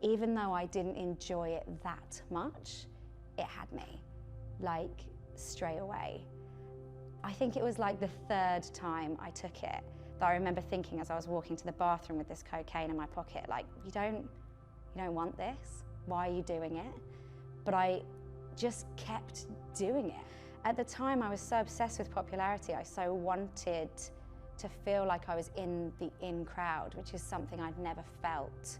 even though I didn't enjoy it that much, it had me, like, straight away. I think it was like the third time I took it that I remember thinking as I was walking to the bathroom with this cocaine in my pocket, like, you don't want this? Why are you doing it? But I just kept doing it. At the time, I was so obsessed with popularity. I so wanted to feel like I was in the in crowd, which is something I'd never felt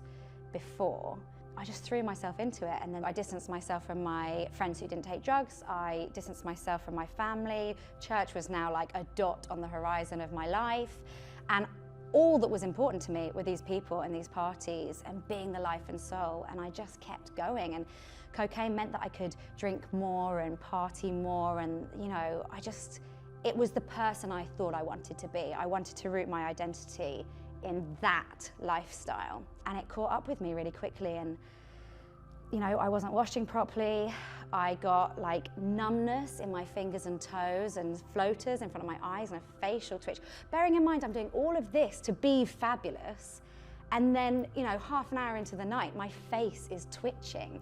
before. I just threw myself into it, and then I distanced myself from my friends who didn't take drugs. I distanced myself from my family. Church was now like a dot on the horizon of my life. And all that was important to me were these people and these parties and being the life and soul, and I just kept going. And cocaine meant that I could drink more and party more, and it was the person I thought I wanted to be. I wanted to root my identity in that lifestyle, and it caught up with me really quickly. And I wasn't washing properly. I got like numbness in my fingers and toes and floaters in front of my eyes and a facial twitch. Bearing in mind I'm doing all of this to be fabulous, and then half an hour into the night my face is twitching.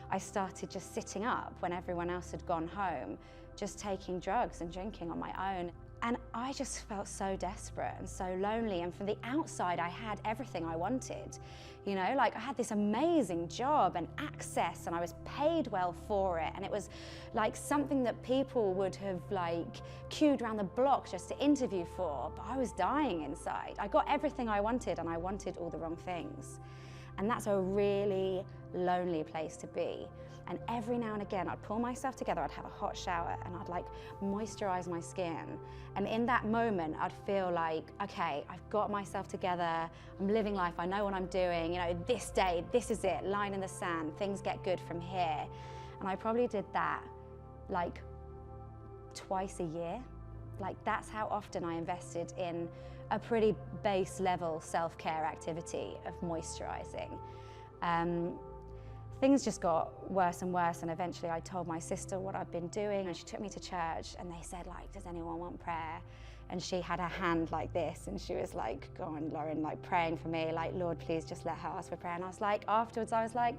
I started just sitting up when everyone else had gone home, just taking drugs and drinking on my own. And I just felt so desperate and so lonely. And from the outside, I had everything I wanted. Like I had this amazing job and access, and I was paid well for it. And it was like something that people would have like queued around the block just to interview for. But I was dying inside. I got everything I wanted, and I wanted all the wrong things. And that's a really lonely place to be. And every now and again, I'd pull myself together, I'd have a hot shower, and I'd like moisturize my skin. And in that moment, I'd feel like, okay, I've got myself together, I'm living life, I know what I'm doing, this day, this is it, line in the sand, things get good from here. And I probably did that like twice a year. Like that's how often I invested in a pretty base level self-care activity of moisturizing. Things just got worse and worse, and eventually I told my sister what I'd been doing, and she took me to church, and they said, like, does anyone want prayer? And she had her hand like this, and she was like, go on, Lauren, like praying for me, like, Lord, please just let her ask for prayer. And I was like, afterwards, I was like,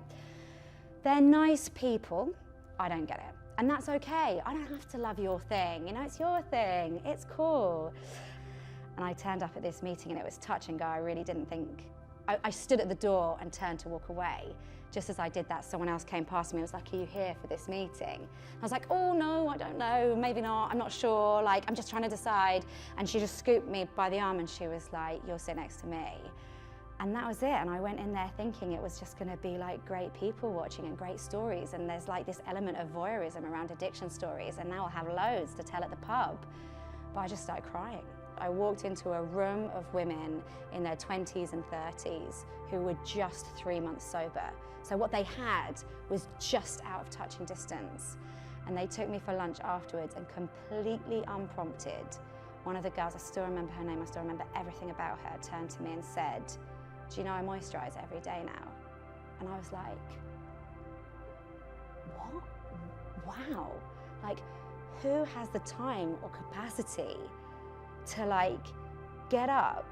they're nice people, I don't get it. And that's okay, I don't have to love your thing, it's your thing, it's cool. And I turned up at this meeting, and it was touch and go. I really didn't think, I stood at the door and turned to walk away. Just as I did that, someone else came past me and was like, are you here for this meeting? I was like, oh no, I don't know, maybe not, I'm not sure, like, I'm just trying to decide. And she just scooped me by the arm and she was like, you'll sit next to me. And that was it, and I went in there thinking it was just gonna be like great people watching and great stories, and there's like this element of voyeurism around addiction stories, and now I'll have loads to tell at the pub. But I just started crying. I walked into a room of women in their 20s and 30s who were just 3 months sober. So what they had was just out of touch and distance. And they took me for lunch afterwards, and completely unprompted, one of the girls, I still remember her name, I still remember everything about her, turned to me and said, do you know I moisturize every day now? And I was like, what? Wow. Like, who has the time or capacity to like get up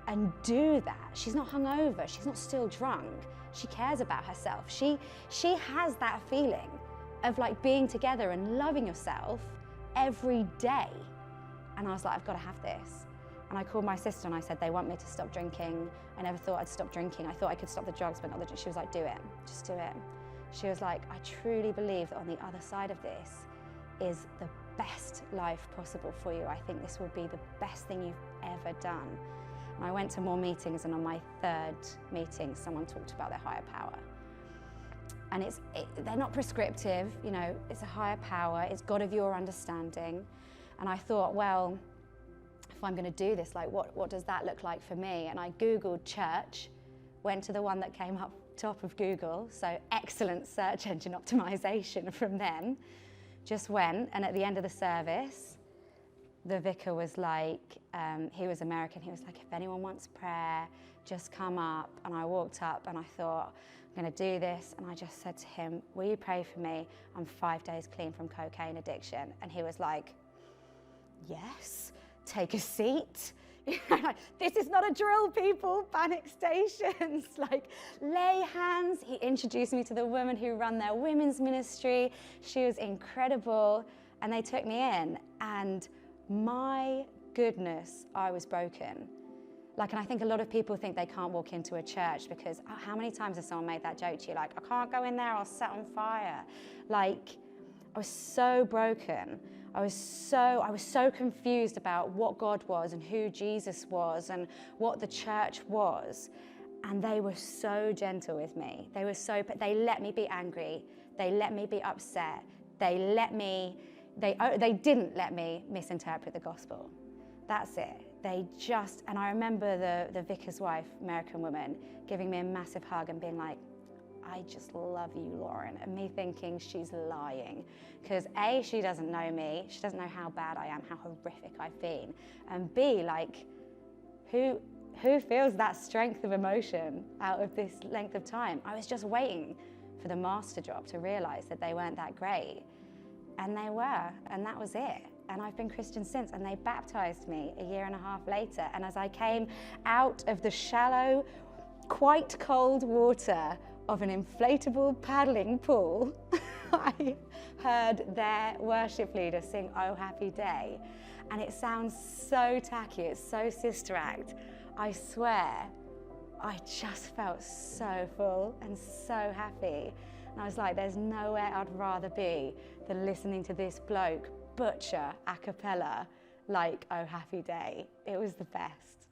and do that? She's not hungover, she's not still drunk, she cares about herself. She has that feeling of like being together and loving yourself every day. And I was like, I've got to have this. And I called my sister and I said, they want me to stop drinking. I never thought I'd stop drinking. I thought I could stop the drugs, but not the drugs. She was like, do it, just do it. She was like, I truly believe that on the other side of this is the best life possible for you. I think this will be the best thing you've ever done. And I went to more meetings, and on my third meeting, someone talked about their higher power. And they're not prescriptive, it's a higher power, it's God of your understanding. And I thought, well, if I'm gonna do this, like what does that look like for me? And I Googled church, went to the one that came up top of Google, so excellent search engine optimization from them. Just went, and at the end of the service, the vicar was like, he was American, he was like, if anyone wants prayer, just come up. And I walked up and I thought, I'm gonna do this. And I just said to him, will you pray for me? I'm 5 days clean from cocaine addiction. And he was like, yes, take a seat. Like, this is not a drill, people, panic stations. Like, lay hands. He introduced me to the women who run their women's ministry. She was incredible. And they took me in. And my goodness, I was broken. Like, and I think a lot of people think they can't walk into a church because, oh, how many times has someone made that joke to you? Like, I can't go in there, I'll set on fire. Like, I was so broken. I was so confused about what God was and who Jesus was and what the church was. And they were so gentle with me. They let me be angry. They let me be upset. They didn't let me misinterpret the gospel. That's it. And I remember the vicar's wife, American woman, giving me a massive hug and being like, I just love you, Lauren. And me thinking she's lying. Because A, she doesn't know me. She doesn't know how bad I am, how horrific I've been. And B, like, who feels that strength of emotion out of this length of time? I was just waiting for the master job to realize that they weren't that great. And they were, and that was it. And I've been Christian since, and they baptized me a year and a half later. And as I came out of the shallow, quite cold water of an inflatable paddling pool, I heard their worship leader sing "Oh Happy Day." And it sounds so tacky, it's so Sister Act. I swear, I just felt so full and so happy. And I was like, there's nowhere I'd rather be than listening to this bloke butcher a cappella like "Oh Happy Day." It was the best.